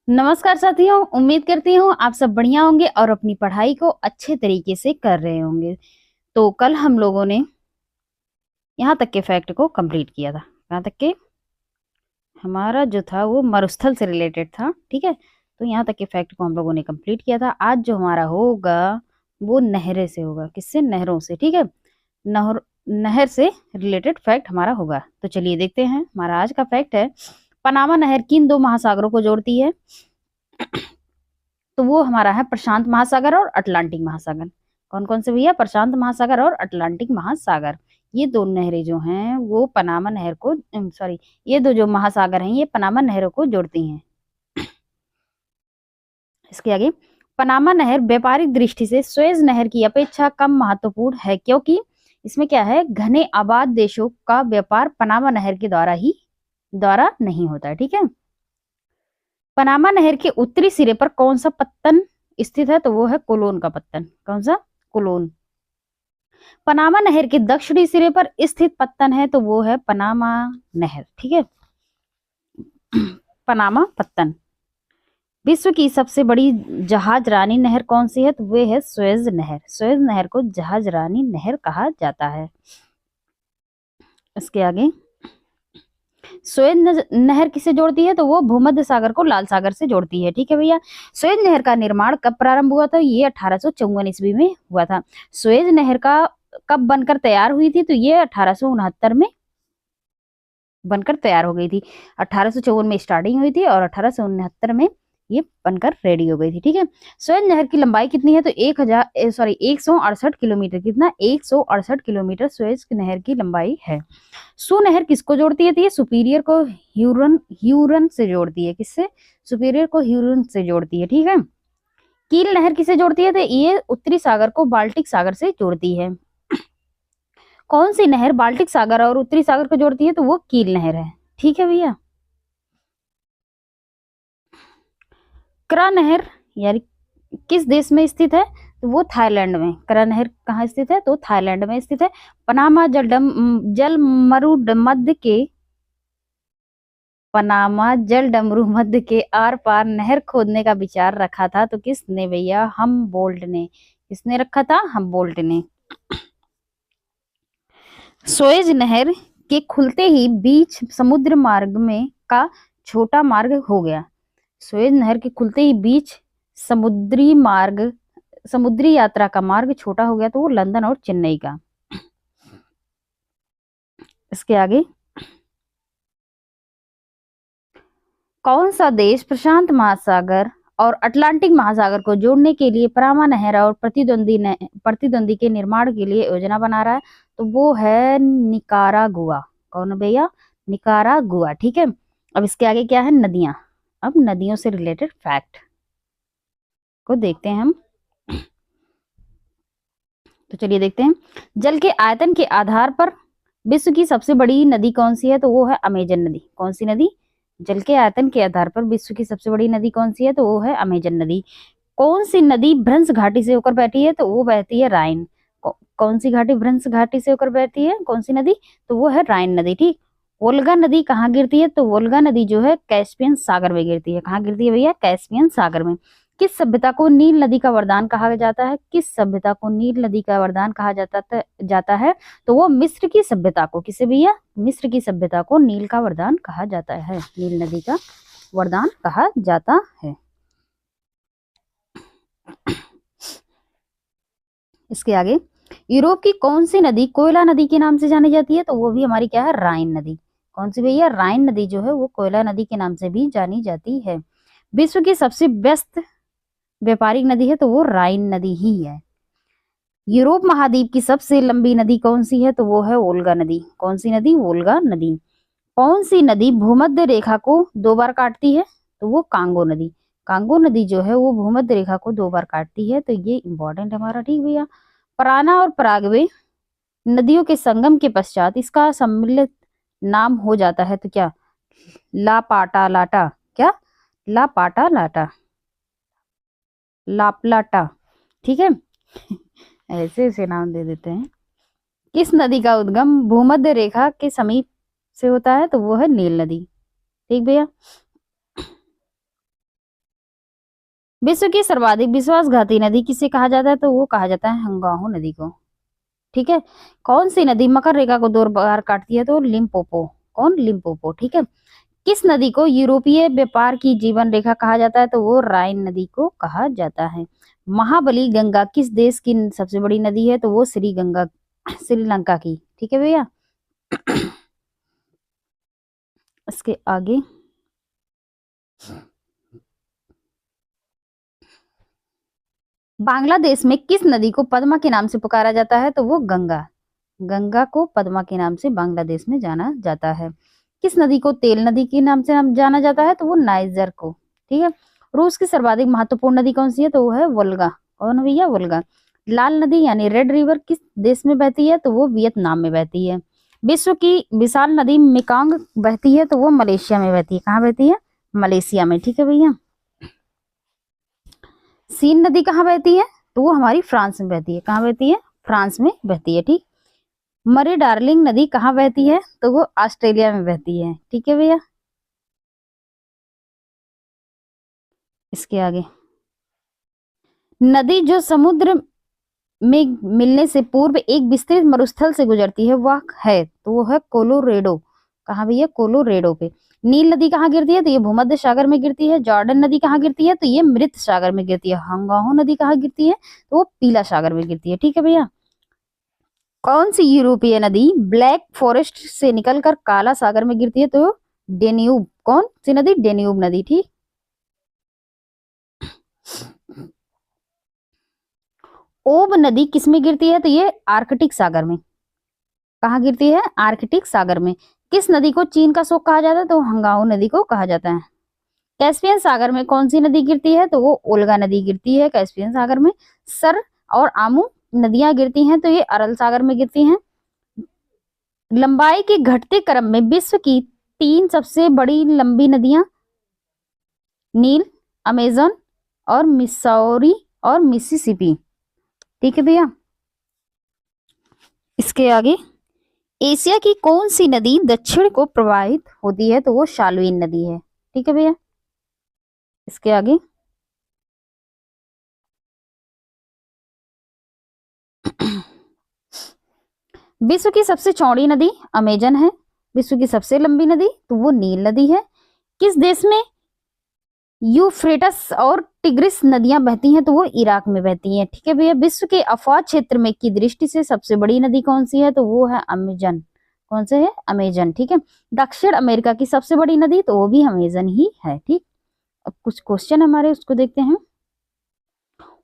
नमस्कार साथियों, उम्मीद करती हूँ आप सब बढ़िया होंगे और अपनी पढ़ाई को अच्छे तरीके से कर रहे होंगे। तो कल हम लोगों ने यहाँ तक के फैक्ट को कंप्लीट किया था। यहाँ तक के हमारा जो था वो मरुस्थल से रिलेटेड था, ठीक है। तो यहाँ तक के फैक्ट को हम लोगों ने कंप्लीट किया था। आज जो हमारा होगा वो नहरें से होगा। किससे? नहरों से, ठीक है। नहर से रिलेटेड फैक्ट हमारा होगा। तो चलिए देखते हैं। हमारा आज का फैक्ट है, पनामा नहर किन दो महासागरों को जोड़ती है? तो वो हमारा है प्रशांत महासागर और अटलांटिक महासागर। कौन कौन से भैया? प्रशांत महासागर और अटलांटिक महासागर। ये दो नहरें जो हैं वो पनामा नहर को सॉरी ये दो जो महासागर हैं ये पनामा नहरों को जोड़ती हैं। इसके आगे, पनामा नहर व्यापारिक दृष्टि से सुएज नहर की अपेक्षा कम महत्वपूर्ण है क्योंकि इसमें क्या है, घने आबाद देशों का व्यापार पनामा नहर के द्वारा नहीं होता है, ठीक है। पनामा नहर के उत्तरी सिरे पर कौन सा पत्तन स्थित है? तो वो है कोलोन का पत्तन। कौन सा? कोलोन। पनामा नहर के दक्षिणी सिरे पर स्थित पत्तन है तो वो है पनामा नहर, ठीक है। पनामा पत्तन। विश्व की सबसे बड़ी जहाज रानी नहर कौन सी है? तो वे है सुएज नहर। सुएज नहर को जहाज रानी नहर कहा जाता है। इसके आगे, सुएज नहर किसे जोड़ती है? तो वो भूमध्य सागर को लाल सागर से जोड़ती है, ठीक है भैया। सुएज नहर का निर्माण कब प्रारंभ हुआ था? ये 1854 ईस्वी में हुआ था। सुएज नहर का कब बनकर तैयार हुई थी? तो ये 1869 में बनकर तैयार हो गई थी। 1854 में स्टार्टिंग हुई थी और 1869 में ये बनकर रेडी हो गई थी, ठीक है। सुएज नहर की लंबाई कितनी है? तो 168 किलोमीटर। कितना? 168 किलोमीटर सुएज नहर की लंबाई है। सू नहर किसको जोड़ती है? तो ये सुपीरियर को ह्यूरन से जोड़ती है। किससे? सुपीरियर को ह्यूरन से जोड़ती है, ठीक है। कील नहर किसे जोड़ती है? तो ये उत्तरी सागर को बाल्टिक सागर से जोड़ती है। कौन सी नहर बाल्टिक सागर और उत्तरी सागर को जोड़ती है? तो वो कील नहर है, ठीक है भैया। करा नहर यानी किस देश में स्थित है? तो वो थाईलैंड में। करा नहर कहाँ स्थित है? तो थाईलैंड में स्थित है। पनामा जल डमरू मध्य के आर पार नहर खोदने का विचार रखा था तो किसने भैया? हमबोल्ट ने। किसने रखा था? हमबोल्ट ने। सुएज नहर के खुलते ही बीच समुद्र मार्ग में का छोटा मार्ग हो गया। सुएज नहर के खुलते ही बीच समुद्री यात्रा का मार्ग छोटा हो गया तो वो लंदन और चेन्नई का। इसके आगे, कौन सा देश प्रशांत महासागर और अटलांटिक महासागर को जोड़ने के लिए पनामा नहर और प्रतिद्वंदी के निर्माण के लिए योजना बना रहा है? तो वो है निकारागुआ। कौन भैया? निकारागुआ, ठीक है। अब इसके आगे क्या है? नदियां। अब नदियों से रिलेटेड फैक्ट को देखते हैं हम। तो चलिए देखते हैं। जल के आयतन के आधार पर विश्व की सबसे बड़ी नदी कौन सी है? तो वो है अमेजन नदी। कौन सी नदी? जल के आयतन के आधार पर विश्व की सबसे बड़ी नदी कौन सी है? तो वो है अमेजन नदी। कौन सी नदी भ्रंश घाटी से होकर बहती है? तो वो बहती है राइन। कौन सी घाटी भ्रंश घाटी से होकर बहती है? कौन सी नदी? तो वो है राइन नदी, ठीक। वोल्गा नदी कहाँ गिरती है? तो वोल्गा नदी जो है कैस्पियन सागर में गिरती है। कहाँ गिरती है भैया? कैस्पियन सागर में। किस सभ्यता को नील नदी का वरदान कहा जाता है? किस सभ्यता को नील नदी का वरदान कहा जाता है? तो वो मिस्र की सभ्यता को। किसे भैया? मिस्र की सभ्यता को नील का वरदान कहा जाता है। नील नदी का वरदान कहा जाता है। इसके आगे, यूरोप की कौन सी नदी कोयला नदी के नाम से जानी जाती है? तो वो भी हमारी क्या है? राइन नदी। कौन सी भैया? राइन नदी जो है वो कोयला नदी के नाम से भी जानी जाती है। विश्व की सबसे व्यस्त व्यापारिक नदी है तो वो राइन नदी ही है। यूरोप महाद्वीप की सबसे लंबी नदी कौन सी है? तो वो है वोल्गा नदी। कौन सी नदी? वोल्गा नदी। कौन सी नदी भूमध्य रेखा को 2 बार काटती है? तो वो कांगो नदी। कांगो नदी जो है वो भूमध्य रेखा को 2 बार काटती है तो ये इंपॉर्टेंट हमारा, ठीक भैया। पराना और पराग्वे नदियों के संगम के पश्चात इसका सम्मिलित नाम हो जाता है तो क्या? लापाटा लाटा। क्या? लापाटा लाटा, लापलाटा, ठीक है। ऐसे ऐसे नाम दे देते हैं। किस नदी का उद्गम भूमध्य रेखा के समीप से होता है? तो वो है नील नदी। ठीक भैया। विश्व की सर्वाधिक विश्वासघाती नदी किसे कहा जाता है? तो वो कहा जाता है हंगाहो नदी को। ठीक है। कौन सी नदी मकर रेखा को 2 बार काटती है? तो लिम्पोपो। कौन? लिम्पोपो। ठीक है। किस नदी को यूरोपीय व्यापार की जीवन रेखा कहा जाता है? तो वो राइन नदी को कहा जाता है। महाबली गंगा किस देश की सबसे बड़ी नदी है? तो वो श्रीलंका की। ठीक है भैया। इसके आगे बांग्लादेश में किस नदी को पद्मा के नाम से पुकारा जाता है? तो वो गंगा। गंगा को पद्मा के नाम से बांग्लादेश में जाना जाता है। किस नदी को तेल नदी के नाम से जाना जाता है? तो वो नाइजर को। ठीक है। रूस की सर्वाधिक महत्वपूर्ण नदी कौन सी है? तो वो है वोल्गा। कौन है भैया? वोल्गा। लाल नदी यानी रेड रिवर किस देश में बहती है? तो वो वियतनाम में बहती है। विश्व की विशाल नदी मेकांग बहती है? तो वो मलेशिया में बहती है। कहाँ बहती है? मलेशिया में। ठीक है भैया। सीन नदी कहाँ बहती है? तो वो हमारी फ्रांस में बहती है। कहाँ बहती है? फ्रांस में बहती है। ठीक। मरी डार्लिंग नदी कहाँ बहती है? तो वो ऑस्ट्रेलिया में बहती है। ठीक है भैया। इसके आगे नदी जो समुद्र में मिलने से पूर्व एक विस्तृत मरुस्थल से गुजरती है वह है? तो वो है कोलोरेडो। कहाँ भैया? कोलोरेडो पे। नील नदी कहाँ गिरती है? तो ये भूमध्य सागर में गिरती है। जॉर्डन नदी कहाँ गिरती है? तो ये मृत सागर में गिरती है। हंगाहो नदी कहाँ गिरती है? तो वो पीला सागर में गिरती है। ठीक है भैया। कौन सी यूरोपीय नदी ब्लैक फॉरेस्ट से निकलकर काला सागर में गिरती है? तो डेन्यूब। कौन सी नदी? डेन्यूब नदी। ठीक। ओब नदी किसमें गिरती है? तो ये आर्कटिक सागर में। कहाँ गिरती है? आर्कटिक सागर में। किस नदी को चीन का शोक कहा जाता है? तो हंगाओ नदी को कहा जाता है। कैस्पियन सागर में कौन सी नदी गिरती है? तो वो ओल्गा नदी गिरती है कैस्पियन सागर में। सर और आमू नदियां गिरती हैं तो ये अरल सागर में गिरती हैं। लंबाई के घटते क्रम में विश्व की 3 सबसे बड़ी लंबी नदियां नील, अमेजन और मिसौरी और मिसिसिपी। ठीक है भैया। इसके आगे एशिया की कौन सी नदी दक्षिण को प्रवाहित होती है? तो वो शालवीन नदी है। ठीक है भैया। इसके आगे विश्व की सबसे चौड़ी नदी अमेजन है। विश्व की सबसे लंबी नदी तो वो नील नदी है। किस देश में यूफ्रेटस और टिग्रिस नदियां बहती हैं? तो वो इराक में बहती हैं। ठीक है भैया। विश्व के अफवाह क्षेत्र में की दृष्टि से सबसे बड़ी नदी कौन सी है? तो वो है अमेजन। कौन से है? अमेजन। ठीक है। दक्षिण अमेरिका की सबसे बड़ी नदी तो वो भी अमेजन ही है। ठीक। अब कुछ क्वेश्चन हमारे उसको देखते हैं।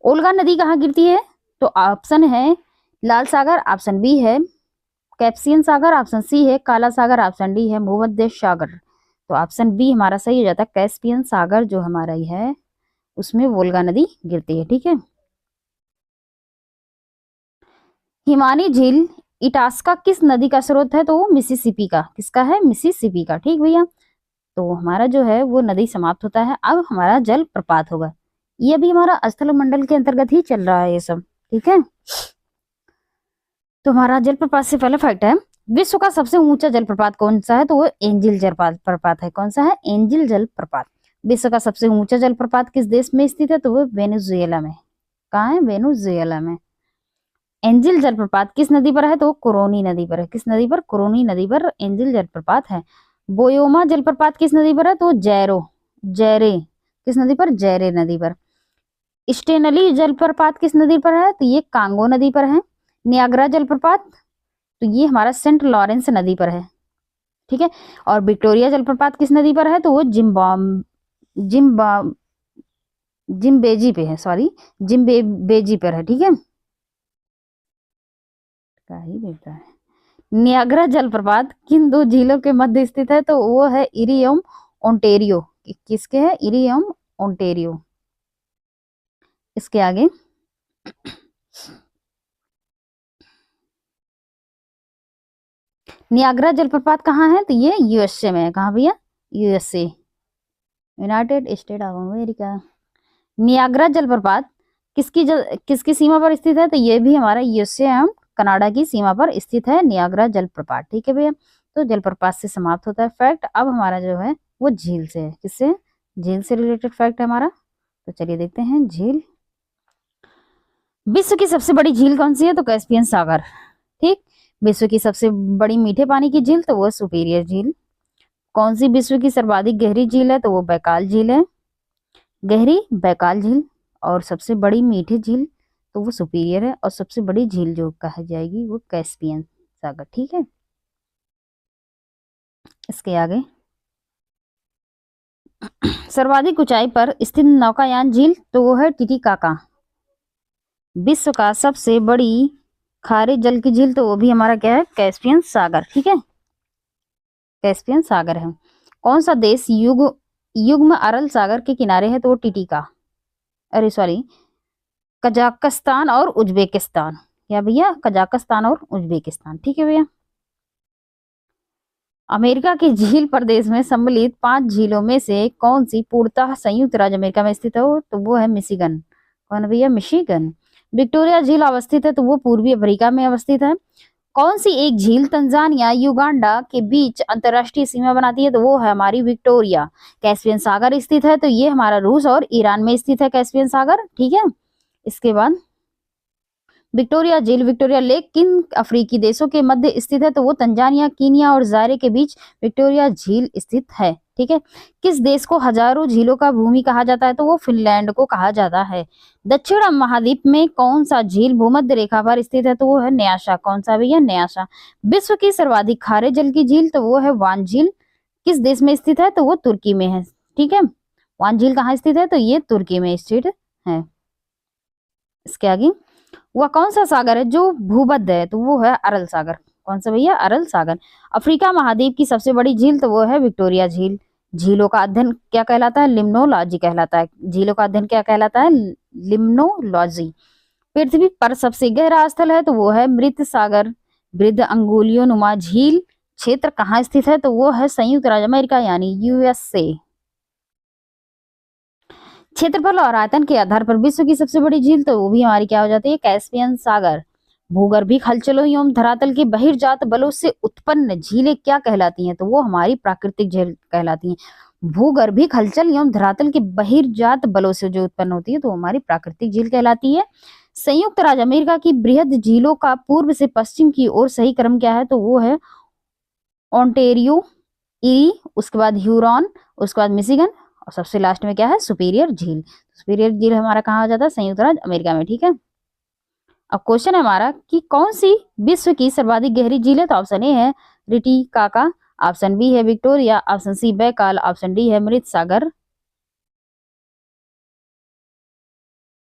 ओल्गा नदी कहाँ गिरती है? तो ऑप्शन है लाल सागर, ऑप्शन बी है कैप्सियन सागर, ऑप्शन सी है काला सागर, ऑप्शन डी है भूमध्य सागर। तो ऑप्शन बी हमारा सही हो जाता है। कैस्पियन सागर जो हमारा ही है उसमें वोल्गा नदी गिरती है। ठीक है। हिमानी झील इटास्का किस नदी का स्रोत है? तो वो मिसिसिपी का। किसका है? मिसिसिपी का। ठीक भैया। तो हमारा जो है वो नदी समाप्त होता है। अब हमारा जल प्रपात होगा। ये भी हमारा स्थल मंडल के अंतर्गत ही चल रहा है ये सब। ठीक है। तो हमारा जलप्रपात से पहले फैक्ट है विश्व का सबसे ऊंचा जलप्रपात कौन सा है? तो वो एंजिल जलप्रपात है। कौन सा है? एंजिल जलप्रपात। विश्व का सबसे ऊंचा जलप्रपात किस देश में स्थित है? तो वो वेनेजुएला में। कहाँ है? वेनेजुएला में। एंजिल जलप्रपात किस नदी पर है? तो कोरोनी नदी पर है। किस नदी पर? कोरोनी नदी पर एंजिल जलप्रपात है। बोयोमा जलप्रपात किस नदी पर है? तो जैरे किस नदी पर? जैरे नदी पर। स्टेनली जलप्रपात किस नदी पर है? तो ये कांगो नदी पर है। नियाग्रा जलप्रपात तो ये हमारा सेंट लॉरेंस नदी पर है। ठीक है। और विक्टोरिया जलप्रपात किस नदी पर है? तो वो जिम्बाम जिम्बेजी पे है। सॉरी, जिम्बेजी पर है। ठीक है। क्या ही बेटा है। नियाग्रा जलप्रपात किन 2 झीलों के मध्य स्थित है? तो वो है इरी एवं ओंटेरियो। किसके है? इरी एवं ओंटेरियो। इसके आगे नियाग्रा जलप्रपात कहाँ है? तो ये यूएसए में है। कहाँ भैया? USA, United state of America. Niagara जलप्रपात किसकी सीमा पर स्थित है? तो ये भी हमारा यूएसए एवं कनाडा की सीमा पर स्थित है नियाग्रा जलप्रपात। ठीक है भैया, तो जलप्रपात से समाप्त होता है फैक्ट। अब हमारा जो है वो झील से है, किससे, झील से रिलेटेड फैक्ट है हमारा। तो चलिए देखते हैं झील। विश्व की सबसे बड़ी झील कौन सी है, तो कैस्पियन सागर। ठीक, विश्व की सबसे बड़ी मीठे पानी की झील तो वो सुपीरियर झील। कौन सी विश्व की सर्वाधिक गहरी झील है, तो वो बैकाल झील है, गहरी बैकाल झील। और सबसे बड़ी मीठी झील तो वो सुपीरियर है, और सबसे बड़ी झील जो कहा जाएगी वो कैस्पियन सागर। ठीक है, इसके आगे सर्वाधिक ऊंचाई पर स्थित नौकायान झील तो वो है टिटिकाका। विश्व का सबसे बड़ी खारे जल की झील तो वो भी हमारा क्या है, कैस्पियन सागर। ठीक है, कैस्पियन सागर है। कौन सा देश युग्म अरल सागर के किनारे है, तो वो टिटिका, अरे सॉरी, कजाकिस्तान और उज्बेकिस्तान। क्या भैया, कजाकिस्तान और उज्बेकिस्तान। ठीक है भैया, अमेरिका के झील प्रदेश में सम्मिलित 5 झीलों में से कौन सी पूर्णतः संयुक्त राज्य अमेरिका में स्थित है, तो वो है मिशिगन। कौन है भैया, मिशिगन। विक्टोरिया झील अवस्थित है, तो वो पूर्वी अफ्रीका में अवस्थित है। कौन सी एक झील तंजानिया युगांडा के बीच अंतरराष्ट्रीय सीमा बनाती है, तो वो है हमारी विक्टोरिया। कैस्पियन सागर स्थित है, तो ये हमारा रूस और ईरान में स्थित है कैस्पियन सागर। ठीक है, इसके बाद विक्टोरिया झील, विक्टोरिया लेक किन अफ्रीकी देशों के मध्य स्थित है, तो वो तंजानिया, कीनिया और जायरे के बीच विक्टोरिया झील स्थित है। ठीक है, किस देश को हजारों झीलों का भूमि कहा जाता है, तो वो फिनलैंड को कहा जाता है। दक्षिण महाद्वीप में कौन सा झील भूमध्य रेखा पर स्थित है, तो वो है न्यासा। कौन सा भैया, न्यासा। विश्व की सर्वाधिक खारे जल की झील तो वो है वान झील। किस देश में स्थित है, तो वो तुर्की में है। ठीक है, वान झील कहाँ स्थित है, तो ये तुर्की में स्थित है। इसके आगे वह कौन सा सागर है जो भूमध्य है, तो वो है अरल सागर। कौन सा भैया, अरल सागर। अफ्रीका महाद्वीप की सबसे बड़ी झील तो वो है विक्टोरिया झील। झीलों का अध्ययन क्या कहलाता है, लिम्नोलॉजी कहलाता है। झीलों का अध्ययन क्या कहलाता है, लिम्नोलॉजी। पृथ्वी पर सबसे गहरा स्थल है, तो वो है मृत सागर। वृद्ध अंगुलियों नुमा झील क्षेत्र कहाँ स्थित है, तो वो है संयुक्त राज्य अमेरिका यानी यूएसए। क्षेत्रफल और आयतन के आधार पर विश्व की सबसे बड़ी झील तो वो भी हमारी क्या हो जाती है, कैस्पियन सागर। भूगर्भिक हलचलों एवं धरातल के बहिर्जात बलों से उत्पन्न झीलें क्या कहलाती हैं, तो वो हमारी प्राकृतिक झील कहलाती हैं। भूगर्भिक हलचल एवं धरातल के बहिर्जात बलों से जो उत्पन्न होती है तो हमारी प्राकृतिक झील कहलाती है। संयुक्त राज्य अमेरिका की बृहद झीलों का पूर्व से पश्चिम की ओर सही क्रम क्या है, तो वो है ओंटेरियो, इरी, उसके बाद ह्यूरॉन, उसके बाद मिशिगन, और सबसे लास्ट में क्या है, सुपीरियर झील। सुपीरियर झील हमारा कहाँ आ जाता है, संयुक्त राज्य अमेरिका में। ठीक है, अब क्वेश्चन है हमारा कि कौन सी विश्व की सर्वाधिक गहरी झील है, तो ऑप्शन ए है रिटिकाका, ऑप्शन बी है Victoria, option C Baikal, option D है मृत सागर।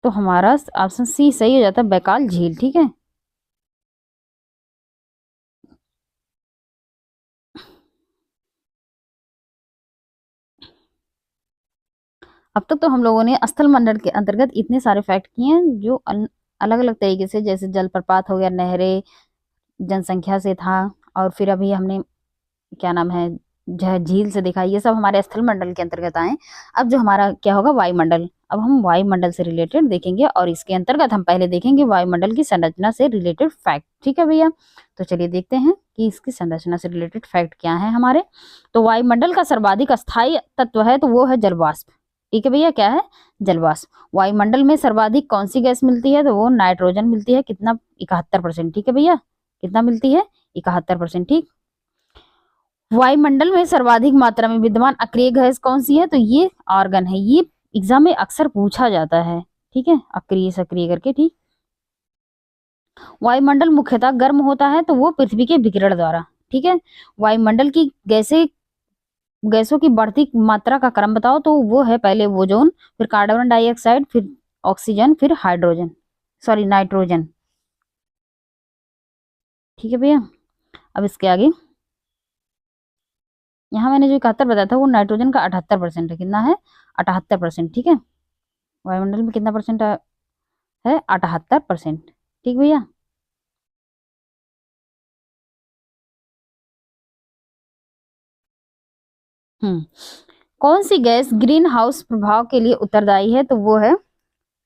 तो हमारा ऑप्शन सी सही हो जाता है, बैकाल झील। ठीक है, अब तक तो हम लोगों ने स्थल मंडल के अंतर्गत इतने सारे फैक्ट किए हैं जो अलग अलग तरीके से, जैसे जलप्रपात हो गया, नहरें, जनसंख्या से था, और फिर अभी हमने क्या नाम है झील से देखा, ये सब हमारे स्थल मंडल के अंतर्गत आए। अब जो हमारा क्या होगा, वायुमंडल। अब हम वायुमंडल से रिलेटेड देखेंगे, और इसके अंतर्गत हम पहले देखेंगे वायुमंडल की संरचना से रिलेटेड फैक्ट। ठीक है भैया, तो चलिए देखते हैं कि इसकी संरचना से रिलेटेड फैक्ट क्या है हमारे। तो वायुमंडल का सर्वाधिक अस्थायी तत्व है, तो वो है जलवाष्प। ठीक है भैया, क्या है, जलवाष्प। वायुमंडल में सर्वाधिक कौन सी गैस मिलती है, तो वो नाइट्रोजन मिलती है। कितना, 71%। ठीक है भैया, कितना मिलती है, 71%। ठीक, वायुमंडल में सर्वाधिक मात्रा में विद्यमान अक्रिय गैस कौन सी है, तो ये आर्गन है। ये एग्जाम में अक्सर पूछा जाता है। ठीक है, अक्रिय सक्रिय करके। ठीक, वायुमंडल मुख्यतः गर्म होता है, तो वो पृथ्वी के विकिरण द्वारा। ठीक है, वायुमंडल की गैसों की बढ़ती मात्रा का क्रम बताओ, तो वो है पहले ओजोन, फिर कार्बन डाइऑक्साइड, फिर ऑक्सीजन, फिर हाइड्रोजन, सॉरी नाइट्रोजन। ठीक है भैया, अब इसके आगे यहाँ मैंने जो 71 बताया था वो नाइट्रोजन का 78% है। कितना है, 78%। ठीक है, वायुमंडल में कितना परसेंट है, 78%। ठीक भैया, कौन सी गैस ग्रीन हाउस प्रभाव के लिए उत्तरदायी है, तो वो है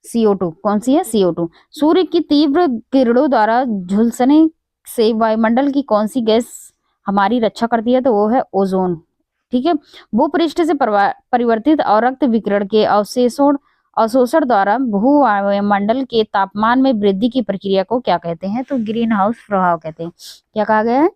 CO2 कौन सी है? CO2। सूर्य की तीव्र किरणों द्वारा झुलसने से वायुमंडल की कौन सी गैस हमारी रक्षा करती है? तो वो है ओजोन। ठीक है। भूपृष्ठ से परिवर्तित और रक्त विकिरण के अवशेषों अवशोषण द्वारा भूवायुमंडल के तापमान में वृद्धि की प्रक्रिया को क्या कहते हैं? तो ग्रीन हाउस प्रभाव कहते हैं। क्या कहा गया है?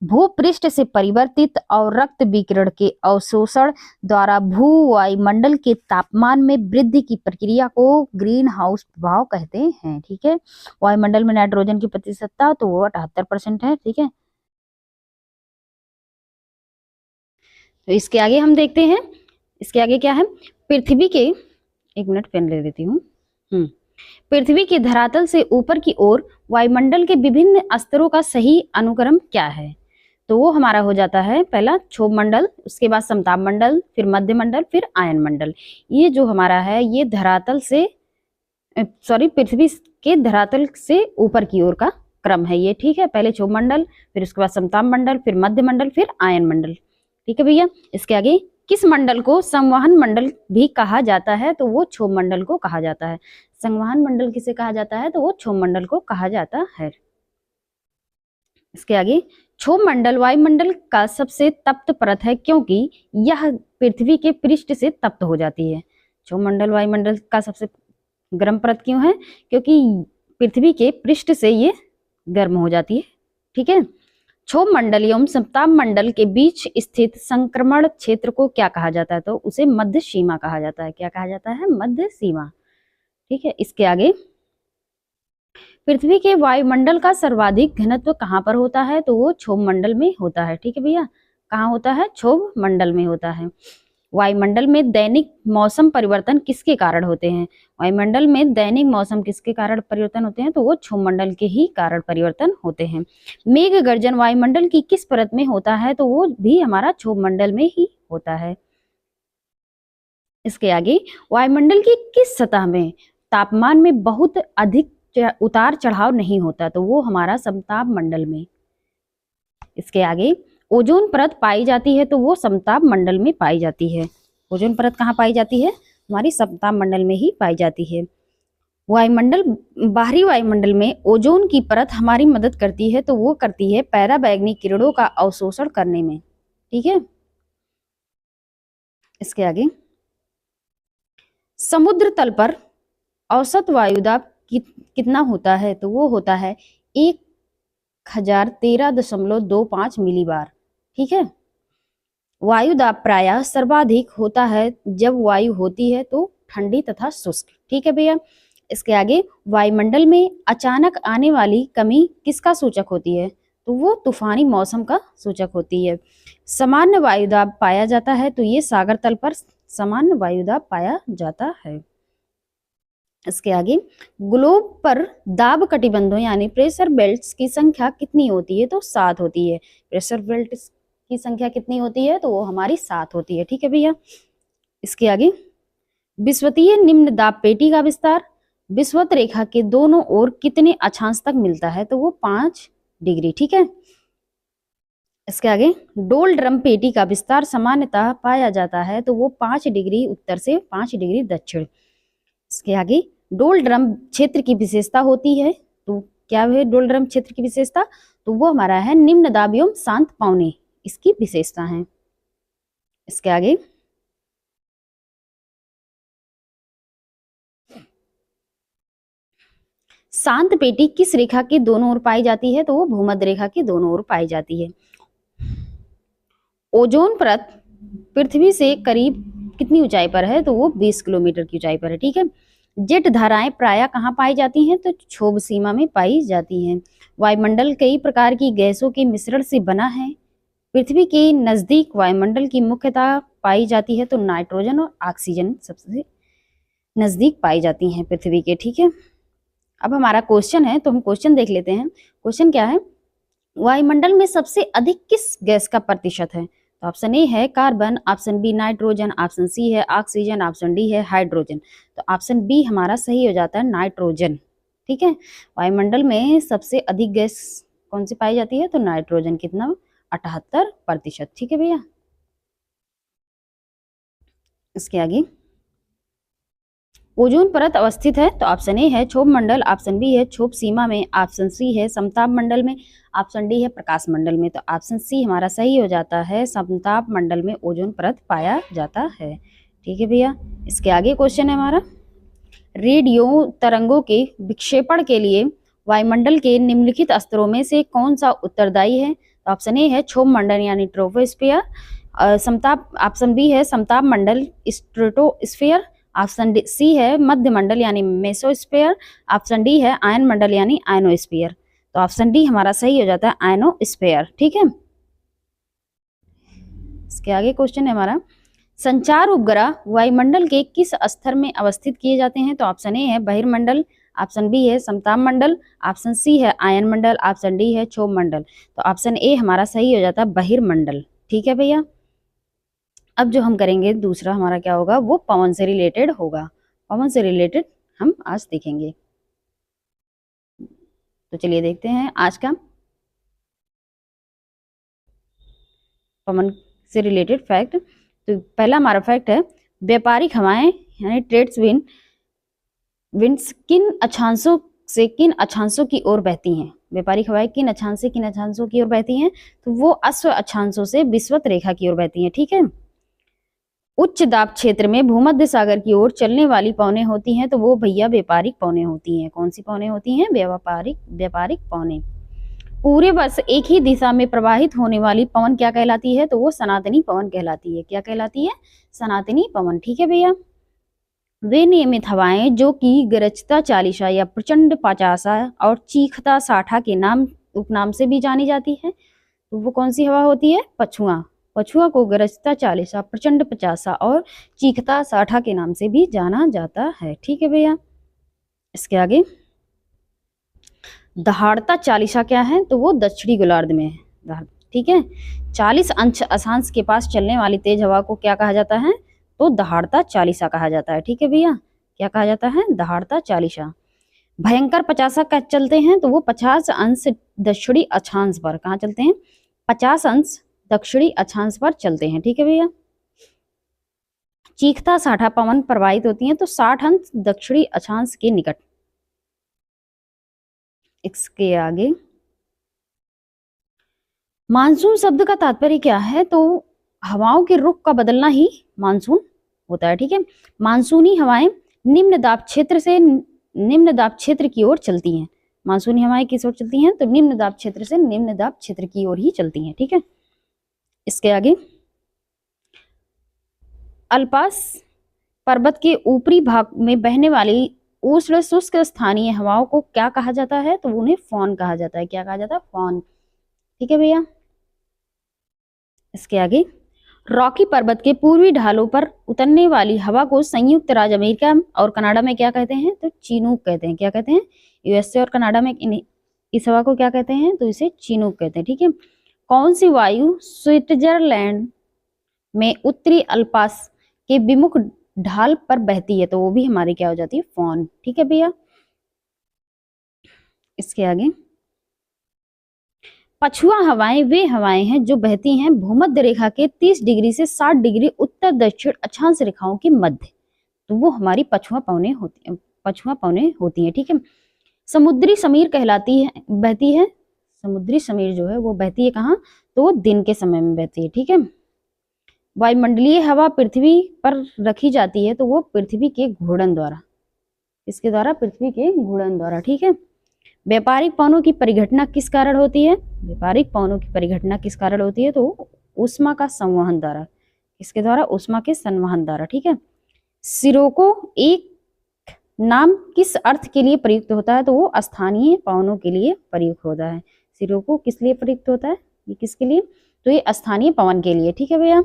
भूपृष्ठ से परिवर्तित और रक्त विकिरण के अवशोषण द्वारा भूवायुमंडल के तापमान में वृद्धि की प्रक्रिया को ग्रीन हाउस प्रभाव कहते हैं। ठीक है। वायुमंडल में नाइट्रोजन की प्रतिशतता तो वो 78% है। ठीक है। तो इसके आगे हम देखते हैं, इसके आगे क्या है? पृथ्वी के, एक मिनट पेन ले लेती हूँ। पृथ्वी के धरातल से ऊपर की ओर वायुमंडल के विभिन्न स्तरों का सही अनुक्रम क्या है? तो वो हमारा हो जाता है पहला क्षोभ मंडल, उसके बाद समताप मंडल, फिर मध्य मंडल, फिर आयन मंडल। ये जो हमारा है ये धरातल से पृथ्वी के धरातल से ऊपर की ओर का क्रम है ये। ठीक है। पहले क्षोभ मंडल, फिर उसके बाद समताप मंडल, फिर मध्य मंडल, फिर आयन मंडल। ठीक है भैया। इसके आगे किस मंडल को संवहन मंडल भी कहा जाता है? तो वो क्षोभ मंडल को कहा जाता है। संवहन मंडल किसे कहा जाता है? तो वो क्षोभ मंडल को कहा जाता है। इसके आगे क्षोभ मंडल वायुमंडल का सबसे तप्त परत है क्योंकि यह पृथ्वी के पृष्ठ से तप्त हो जाती है। क्षोभ मंडल वायुमंडल का सबसे गर्म परत क्यों है? क्योंकि पृथ्वी के पृष्ठ से ये गर्म हो जाती है। ठीक है। क्षोभ मंडल एवं समताप मंडल के बीच स्थित संक्रमण क्षेत्र को क्या कहा जाता है? तो उसे मध्य सीमा कहा जाता है। क्या कहा जाता है? मध्य सीमा। ठीक है। इसके आगे पृथ्वी के वायुमंडल का सर्वाधिक घनत्व कहाँ पर होता है? तो वो क्षोभ मंडल में होता है। ठीक है भैया। कहाँ होता है? क्षोभ मंडल में होता है। वायुमंडल में दैनिक मौसम परिवर्तन किसके कारण होते हैं? वायुमंडल में दैनिक मौसम किसके कारण परिवर्तन होते हैं? तो वो क्षोभ मंडल के ही कारण परिवर्तन होते हैं। मेघ गर्जन वायुमंडल की किस परत में होता है? तो वो भी हमारा क्षोभ मंडल में ही होता है। इसके आगे वायुमंडल की किस सतह में तापमान में बहुत अधिक उतार चढ़ाव नहीं होता? तो वो हमारा समताप मंडल में। इसके आगे ओजोन परत पाई जाती है तो वो समताप मंडल में पाई जाती है। ओजोन परत कहाँ पाई जाती है? हमारी समताप मंडल में ही पाई जाती है। वायुमंडल, बाहरी वायुमंडल में ओजोन की परत हमारी मदद करती है तो वो करती है पराबैंगनी किरणों का अवशोषण करने में। ठीक है। इसके आगे समुद्र तल पर औसत वायुदाब कितना होता है? तो वो होता है 1013.25 मिलीबार। ठीक है। वायुदाब प्रायः सर्वाधिक होता है जब वायु होती है तो ठंडी तथा शुष्क। ठीक है भैया। इसके आगे वायुमंडल में अचानक आने वाली कमी किसका सूचक होती है? तो वो तूफानी मौसम का सूचक होती है। सामान्य वायुदाब पाया जाता है तो ये सागर तल पर सामान्य वायुदाब पाया जाता है। इसके आगे ग्लोब पर दाब कटिबंधों यानी प्रेशर बेल्ट्स की संख्या कितनी होती है? तो 7 होती है। प्रेशर बेल्ट की संख्या कितनी होती है? तो वो हमारी 7 होती है। ठीक है भैया। इसके आगे विषुवतीय निम्न दाब पेटी का विस्तार विषुवत रेखा के दोनों ओर कितने अक्षांश तक मिलता है? तो वो 5 डिग्री। ठीक है। इसके आगे डोल ड्रम पेटी का विस्तार सामान्यतः पाया जाता है तो वो 5 डिग्री उत्तर से 5 डिग्री दक्षिण। इसके आगे डोल ड्रम क्षेत्र की विशेषता होती है तो क्या है डोल ड्रम क्षेत्र की विशेषता? तो वो हमारा है निम्न दाब एवं शांत पौने, इसकी विशेषता है। इसके आगे शांत पेटी किस रेखा के दोनों ओर पाई जाती है? तो वो भूमध्य रेखा के दोनों ओर पाई जाती है। ओजोन परत पृथ्वी से करीब कितनी ऊंचाई पर है? तो वो 20 किलोमीटर की ऊंचाई पर है। ठीक है। जेट धाराएं प्रायः कहाँ पाई जाती हैं? तो क्षोभ सीमा में पाई जाती हैं। वायुमंडल कई प्रकार की गैसों के मिश्रण से बना है। पृथ्वी के नजदीक वायुमंडल की मुख्यतः पाई जाती है तो नाइट्रोजन और ऑक्सीजन सबसे नजदीक पाई जाती हैं पृथ्वी के। ठीक है। अब हमारा क्वेश्चन है तो हम क्वेश्चन देख लेते हैं। क्वेश्चन क्या है? वायुमंडल में सबसे अधिक किस गैस का प्रतिशत है? तो ऑप्शन ए है carbon, option B nitrogen, option C है ऑक्सीजन, ऑप्शन डी है हाइड्रोजन। तो ऑप्शन बी हमारा सही हो जाता है नाइट्रोजन। ठीक है। वायुमंडल में सबसे अधिक गैस कौन सी पाई जाती है? तो नाइट्रोजन। कितना? 78%। ठीक है भैया। इसके आगे ओजोन परत अवस्थित है? तो ऑप्शन ए है क्षोभ मंडल, ऑप्शन बी है क्षोभ सीमा में, ऑप्शन सी है समताप मंडल में, ऑप्शन डी है प्रकाश मंडल में। तो ऑप्शन सी हमारा सही हो जाता है, समताप मंडल में ओजोन परत पाया जाता है। ठीक है भैया, इसके आगे क्वेश्चन है हमारा, रेडियो तरंगों के विक्षेपण के लिए वायुमंडल के निम्नलिखित स्तरों में से कौन सा उत्तरदायी है? तो ऑप्शन ए है क्षोभ मंडल यानी ट्रोपोस्फियर, समताप, ऑप्शन बी है समताप मंडल स्ट्रेटोस्फियर, ऑप्शन सी है मध्य मंडल यानी मेसोस्फियर, ऑप्शन डी है आयन मंडल यानी आयनोस्फियर। तो ऑप्शन डी हमारा सही हो जाता है आयनोस्फियर। ठीक है, इसके आगे क्वेश्चन है हमारा, संचार उपग्रह वायुमंडल के किस स्तर में अवस्थित किए जाते हैं? तो ऑप्शन ए है बहिर्मंडल, ऑप्शन बी है समताप मंडल, ऑप्शन सी है आयन मंडल, ऑप्शन डी है क्षोभ मंडल। तो ऑप्शन ए हमारा सही हो जाता है बहिर्मंडल। ठीक है भैया, अब जो हम करेंगे दूसरा हमारा क्या होगा, वो पवन से रिलेटेड होगा। पवन से रिलेटेड हम आज देखेंगे। तो चलिए देखते हैं आज का पवन से रिलेटेड फैक्ट। तो पहला हमारा फैक्ट है, व्यापारिक हवाएं यानी ट्रेड्स विंड्स किन अक्षांशों से किन अक्षांशों की ओर बहती हैं? व्यापारिक हवाएं किन अक्षांश से किन अक्षांशों की ओर बहती हैं? तो वो अश्व अक्षांशों से विषुवत रेखा की ओर बहती हैं। ठीक है, उच्च दाब क्षेत्र में भूमध्य सागर की ओर चलने वाली पवनें होती हैं, तो वो भैया व्यापारिक पवनें होती हैं। कौन सी पवनें होती हैं? व्यापारिक पवनें। पूरे वर्ष एक ही दिशा में प्रवाहित होने वाली पवन क्या कहलाती है? तो वो सनातनी पवन कहलाती है। क्या कहलाती है? सनातनी पवन। ठीक है भैया, वे नियमित हवाएं जो कि गरजता चालीसा या प्रचंड पाचासा और चीखता साठा के उपनाम से भी जानी जाती है। तो वो कौन सी हवा होती है? पछुआ। पछुआ को गरजता चालीसा, प्रचंड पचासा और चीखता साठा के नाम से भी जाना जाता है। ठीक है भैया, इसके आगे दहाड़ता चालीसा क्या है? तो वो दक्षिणी गोलार्ध में है। ठीक है, 40 अंश अक्षांश के पास चलने वाली तेज हवा को क्या कहा जाता है? तो दहाड़ता चालीसा कहा जाता है। ठीक है भैया, क्या कहा जाता है? दहाड़ता चालीसा। भयंकर पचासा का चलते हैं, तो वो 50 अंश दक्षिणी अक्षांश पर। कहाँ चलते हैं? 50 अंश दक्षिणी अक्षांश पर चलते हैं। ठीक है भैया, चीखता साठा पवन प्रवाहित होती हैं तो 60 अंश दक्षिणी अक्षांश के निकट। इसके आगे मानसून शब्द का तात्पर्य क्या है? तो हवाओं के रुख का बदलना ही मानसून होता है। ठीक है, मानसूनी हवाएं निम्न दाब क्षेत्र की ओर चलती हैं। मानसूनी हवाएं किस ओर चलती हैं? तो निम्न दाब क्षेत्र से निम्न दाब क्षेत्र की ओर ही चलती हैं। ठीक है, इसके आगे अल्पास पर्वत के ऊपरी भाग में बहने वाली उष्ण शुष्क स्थानीय हवाओं को क्या कहा जाता है? तो उन्हें फॉन कहा जाता है। क्या कहा जाता है? फॉन। ठीक है भैया, इसके आगे रॉकी पर्वत के पूर्वी ढालों पर उतरने वाली हवा को संयुक्त राज्य अमेरिका और कनाडा में क्या कहते हैं? तो चीनूक कहते हैं। क्या कहते हैं? यूएसए और कनाडा में इस हवा को क्या कहते हैं? तो इसे चीनूक कहते हैं। ठीक है, कौन सी वायु स्विट्जरलैंड में उत्तरी अल्पास के विमुख ढाल पर बहती है? तो वो भी हमारी क्या हो जाती है? फॉन। ठीक है भैया, इसके आगे पछुआ हवाएं वे हवाएं हैं जो बहती हैं भूमध्य रेखा के 30 डिग्री से 60 डिग्री उत्तर दक्षिण अक्षांश रेखाओं के मध्य। तो वो हमारी पछुआ पवनें होती हैं। ठीक है, समुद्री समीर कहलाती है, बहती है। समुद्री समीर जो है वो बहती है कहाँ? तो वो दिन के समय में बहती है। ठीक है, वायुमंडलीय हवा पृथ्वी पर रखी जाती है, तो वो पृथ्वी के घूर्णन द्वारा। इसके द्वारा? पृथ्वी के घूर्णन द्वारा। ठीक है, व्यापारिक पवनों की परिघटना किस कारण होती है? व्यापारिक पवनों की परिघटना किस कारण होती है? तो ऊष्मा का संवहन द्वारा। इसके द्वारा? ऊष्मा के संवहन द्वारा। ठीक है, सिरोको एक नाम किस अर्थ के लिए प्रयुक्त होता है? तो वो स्थानीय पवनों के लिए प्रयुक्त होता है। सिरोको किस लिए प्रयुक्त होता है? ये किसके लिए? तो ये स्थानीय पवन के लिए। ठीक है भैया,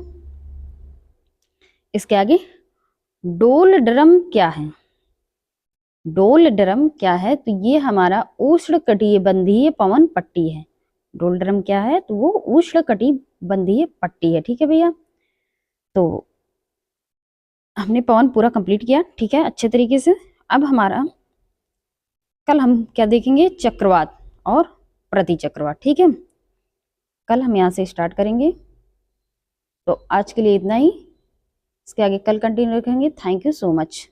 इसके आगे डोल ड्रम क्या है? डोल ड्रम क्या है? तो ये हमारा उष्णकटिबंधीय पवन पट्टी है। डोल ड्रम क्या है? तो वो उष्णकटिबंधीय पट्टी है। ठीक है भैया, तो हमने पवन पूरा कंप्लीट किया। ठीक है, अच्छे तरीके से। अब हमारा कल हम क्या देखेंगे? चक्रवात और प्रतिचक्रवात। ठीक है, कल हम यहाँ से स्टार्ट करेंगे। तो आज के लिए इतना ही, इसके आगे कल कंटिन्यू रखेंगे। Thank you so much.